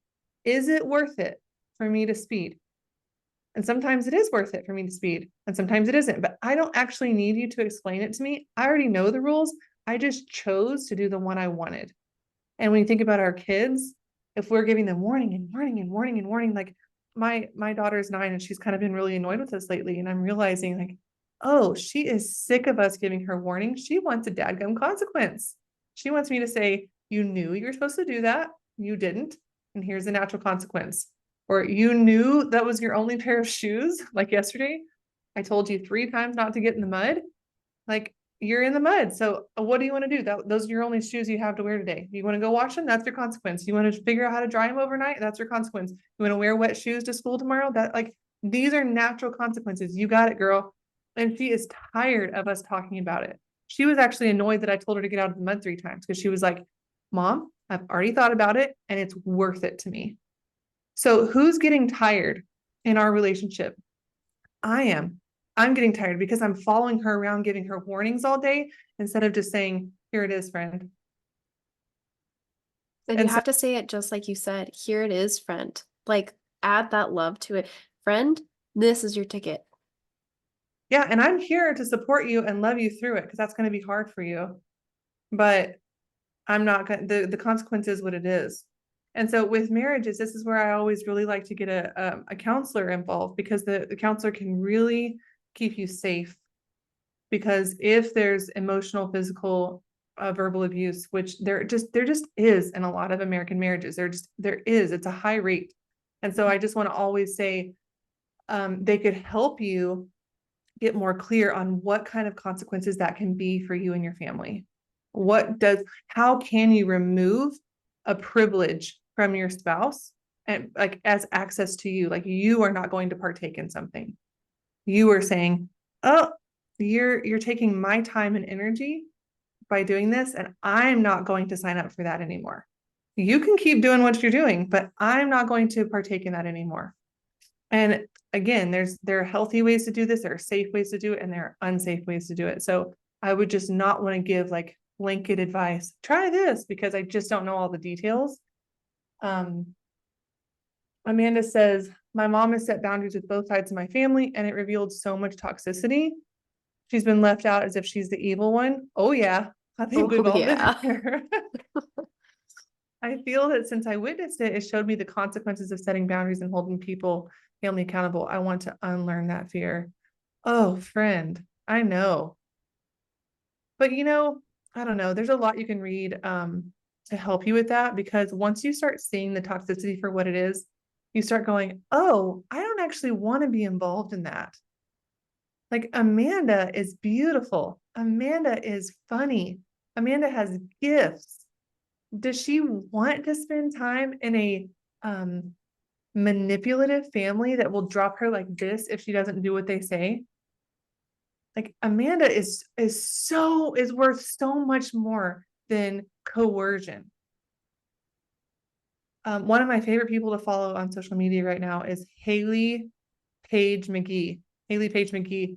Is it worth it for me to speed? And sometimes it is worth it for me to speed, and sometimes it isn't. But I don't actually need you to explain it to me. I already know the rules. I just chose to do the one I wanted. And when you think about our kids, if we're giving them warning and warning and warning and warning, like my daughter's 9 and she's kind of been really annoyed with us lately. And I'm realizing like, oh, she is sick of us giving her warning. She wants a dadgum consequence. She wants me to say, you knew you were supposed to do that. You didn't. And here's a natural consequence. Or you knew that was your only pair of shoes. Like yesterday, I told you 3 times not to get in the mud. Like you're in the mud. So what do you want to do? Those are your only shoes you have to wear today. You want to go wash them? That's your consequence. You want to figure out how to dry them overnight? That's your consequence. You want to wear wet shoes to school tomorrow? These are natural consequences. You got it, girl. And she is tired of us talking about it. She was actually annoyed that I told her to get out of the mud 3 times because she was like, Mom, I've already thought about it and it's worth it to me. So who's getting tired in our relationship? I am. I'm getting tired because I'm following her around, giving her warnings all day instead of just saying, here it is, friend. And And you so, have to say it just like you said. Here it is, friend. Like add that love to it. Friend, this is your ticket. yeah, and I'm here to support you and love you through it because that's going to be hard for you. But I'm not going to, the consequence is what it is. And so with marriages, this is where I always really like to get a counselor involved because the counselor can really keep you safe. Because if there's emotional, physical, verbal abuse, which there just is in a lot of American marriages, it's a high rate. And so I just want to always say, they could help you get more clear on what kind of consequences that can be for you and your family. How can you remove a privilege from your spouse and like as access to you, like you are not going to partake in something. You are saying, oh, you're taking my time and energy by doing this, and I'm not going to sign up for that anymore. You can keep doing what you're doing, but I'm not going to partake in that anymore. And again, there are healthy ways to do this, there are safe ways to do it, and there are unsafe ways to do it. So I would just not want to give like blanket advice, try this, because I just don't know all the details. Amanda says, my mom has set boundaries with both sides of my family, and it revealed so much toxicity. She's been left out as if she's the evil one. Oh, yeah. I think we've all been there. I feel that since I witnessed it, it showed me the consequences of setting boundaries and holding people, family accountable. I want to unlearn that fear. Oh, friend, I know. But I don't know. There's a lot you can read to help you with that, because once you start seeing the toxicity for what it is, you start going, oh, I don't actually want to be involved in that. Like Amanda is beautiful. Amanda is funny. Amanda has gifts. does she want to spend time in a manipulative family that will drop her like this if she doesn't do what they say? Like Amanda is worth so much more than coercion. One of my favorite people to follow on social media right now is Haley Page McGee. Haley Page McGee.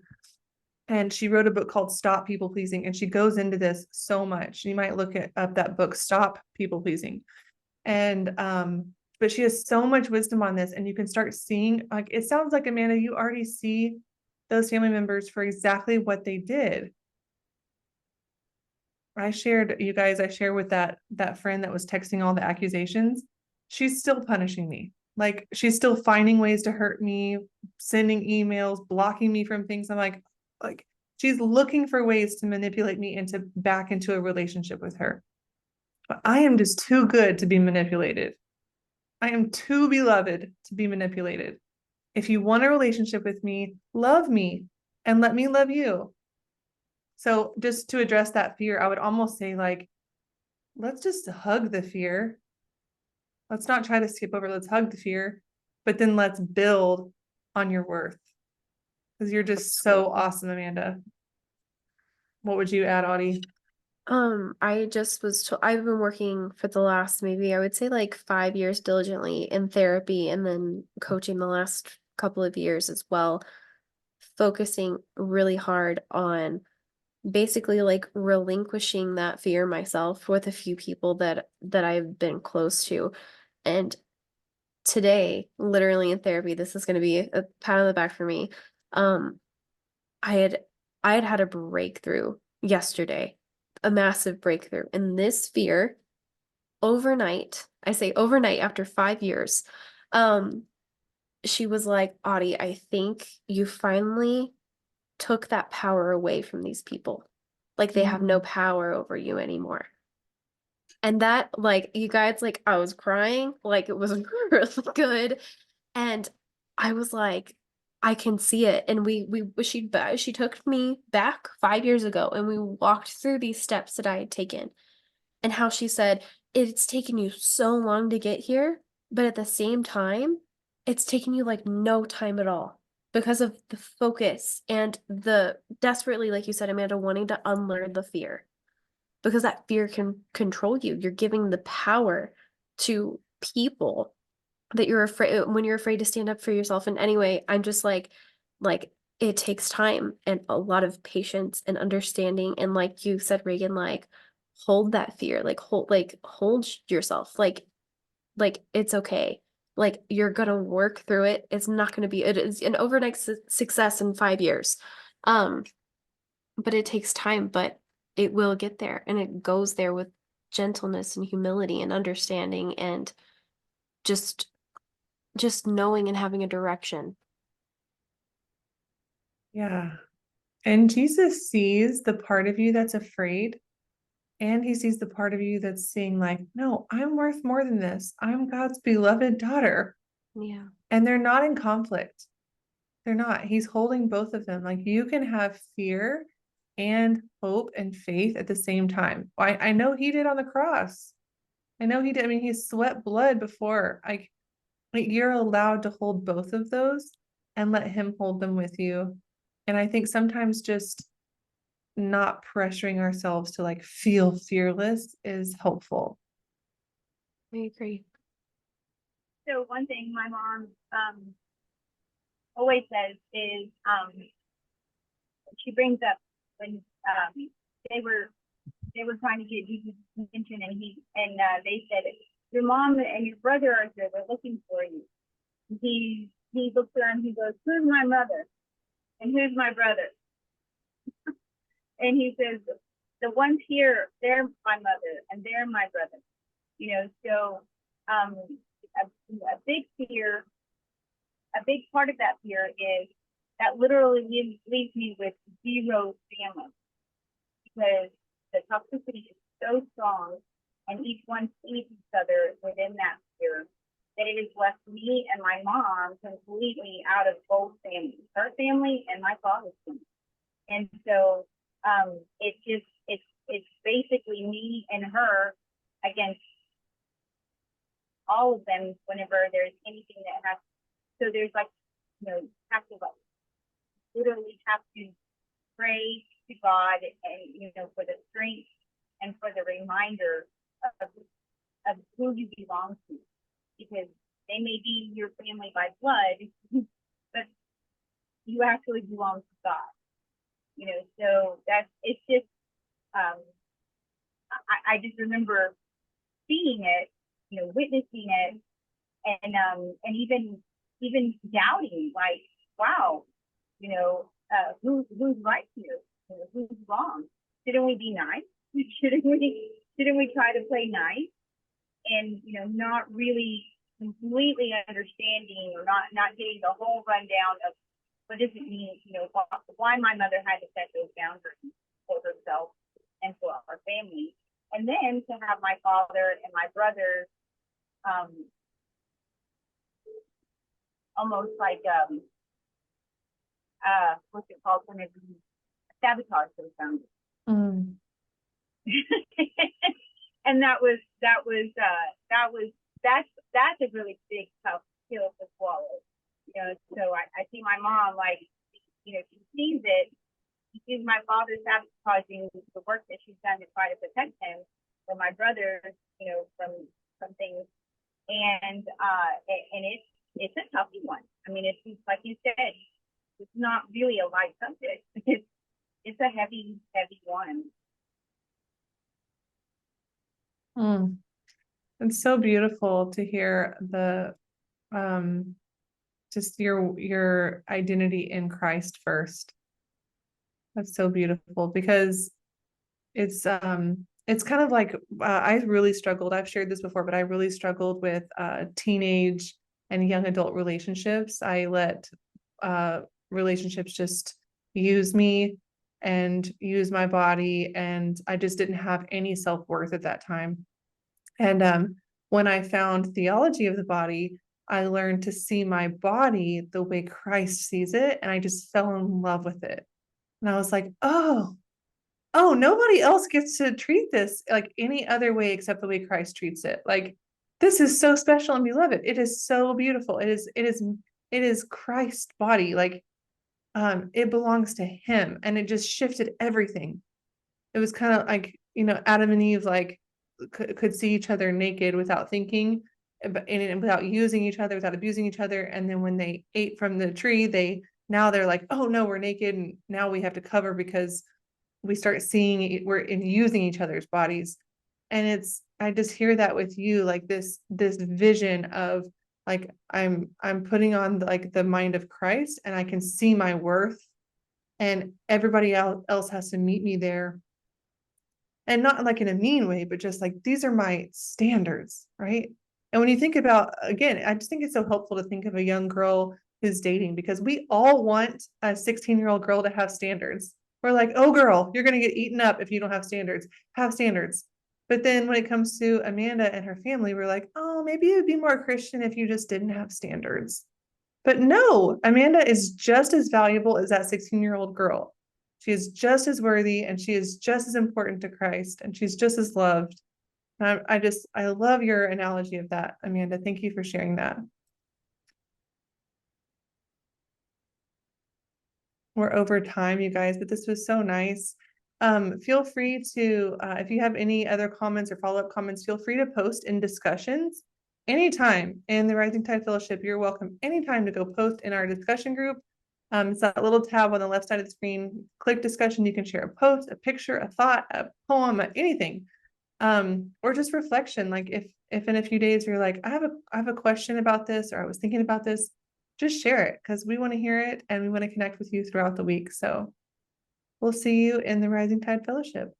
And she wrote a book called Stop People Pleasing. And she goes into this so much. You might look up that book, Stop People Pleasing. And but she has so much wisdom on this. And you can start seeing, like, it sounds like, Amanda, you already see those family members for exactly what they did. I shared with that friend that was texting all the accusations. She's still punishing me. Like, she's still finding ways to hurt me, sending emails, blocking me from things. I'm like she's looking for ways to manipulate me into back into a relationship with her. But I am just too good to be manipulated. I am too beloved to be manipulated. If you want a relationship with me, love me and let me love you. So just to address that fear, I would almost say, like, let's just hug the fear. Let's not try to skip over. Let's hug the fear, but then let's build on your worth, because you're just so awesome, Amanda. What would you add, Audie? I just I've been working for the last, maybe I would say like 5 years diligently in therapy, and then coaching the last couple of years as well, focusing really hard on basically like relinquishing that fear myself with a few people that I've been close to. And today, literally in therapy, this is going to be a pat on the back for me. Um, I had had a breakthrough yesterday, a massive breakthrough. And this fear, overnight, I say overnight after 5 years, she was like, Audie, I think you finally took that power away from these people. Like, they have no power over you anymore. And that, like, you guys, like, I was crying, like, it was really good. And I was like, I can see it. And she took me back 5 years ago, and we walked through these steps that I had taken, and how she said, it's taken you so long to get here, but at the same time, it's taken you like no time at all because of the focus and the desperately, like you said, Amanda, wanting to unlearn the fear, because that fear can control you. You're giving the power to people that you're afraid, when you're afraid to stand up for yourself. And anyway, I'm just like it takes time and a lot of patience and understanding. And like you said, Reagan, like, hold that fear, like hold yourself, like it's okay. Like, you're gonna work through it. It's not gonna be, it is an overnight success in 5 years. But it takes time, but it will get there, and it goes there with gentleness and humility and understanding, and just knowing and having a direction. Yeah. And Jesus sees the part of you that's afraid, and he sees the part of you that's seeing, like, no, I'm worth more than this. I'm God's beloved daughter. Yeah. And they're not in conflict. They're not. He's holding both of them. Like, you can have fear and hope and faith at the same time. I know he did on the cross. I know he did. I mean, he sweat blood before. Like, you're allowed to hold both of those and let him hold them with you. And I think sometimes just not pressuring ourselves to, like, feel fearless is helpful. I agree. So one thing my mom always says is she brings up when they were trying to get Jesus' attention, and they said, your mom and your brother are here, they're looking for you. He looks around, he goes, who's my mother and who's my brother? And he says, the ones here, they're my mother and they're my brother. You know, so a big fear, a big part of that fear is that literally leaves me with zero family, because the toxicity is so strong and each one sees each other within that fear, that it has left me and my mom completely out of both families, her family and my father's family. And so it's basically me and her against all of them whenever there's anything that has, so there's like, have to like literally have to pray to God and, for the strength and for the reminder of who you belong to, because they may be your family by blood, but you actually belong to God. So it's just, I just remember seeing it, witnessing it, and even doubting, like, wow, who's right here? Who's wrong? Shouldn't we be nice? Shouldn't we try to play nice? And not really completely understanding, or not getting the whole rundown of what does it mean, why my mother had to set those boundaries for herself and for our family. And then to have my father and my brothers almost like what's it called when it sabotage those boundaries. Mm. And that's a really big tough pill to swallow. So I see my mom, like, she sees it. She sees my father sabotaging the work that she's done to try to protect him from my brothers, from things. And it's a tough one. I mean, it's like you said, it's not really a light subject. It's a heavy one. Mm. It's so beautiful to hear the just your identity in Christ first. That's so beautiful, because it's kind of like I really struggled. I've shared this before, but I really struggled with teenage and young adult relationships. I let relationships just use me and use my body, and I just didn't have any self-worth at that time. And when I found theology of the body, I learned to see my body the way Christ sees it, and I just fell in love with it. And I was like, oh, nobody else gets to treat this like any other way except the way Christ treats it. Like, this is so special and beloved. It is so beautiful. It is Christ's body. Like, it belongs to him, and it just shifted everything. It was kind of like, Adam and Eve, like, could see each other naked without thinking, and without using each other, without abusing each other. And then when they ate from the tree, they're like, oh no, we're naked, and now we have to cover because we start seeing it, we're using each other's bodies. And I just hear that with you, like this vision of, like, I'm putting on like the mind of Christ, and I can see my worth, and everybody else has to meet me there. And not like in a mean way, but just like, these are my standards, right? And when you think about, again, I just think it's so helpful to think of a young girl who's dating, because we all want a 16-year-old girl to have standards. We're like, oh girl, you're going to get eaten up if you don't have standards. Have standards. But then when it comes to Amanda and her family, we're like, oh, maybe it would be more Christian if you just didn't have standards. But no, Amanda is just as valuable as that 16-year-old girl. She is just as worthy, and she is just as important to Christ, and she's just as loved. And I love your analogy of that, Amanda. Thank you for sharing that. We're over time, you guys, but this was so nice. Feel free to, if you have any other comments or follow-up comments, feel free to post in discussions anytime in the Rising Tide Fellowship. You're welcome anytime to go post in our discussion group. It's that little tab on the left side of the screen. Click discussion. You can share a post, a picture, a thought, a poem, anything, or just reflection. Like if in a few days you're like, I have a question about this, or I was thinking about this, just share it, because we want to hear it and we want to connect with you throughout the week. So we'll see you in the Rising Tide Fellowship.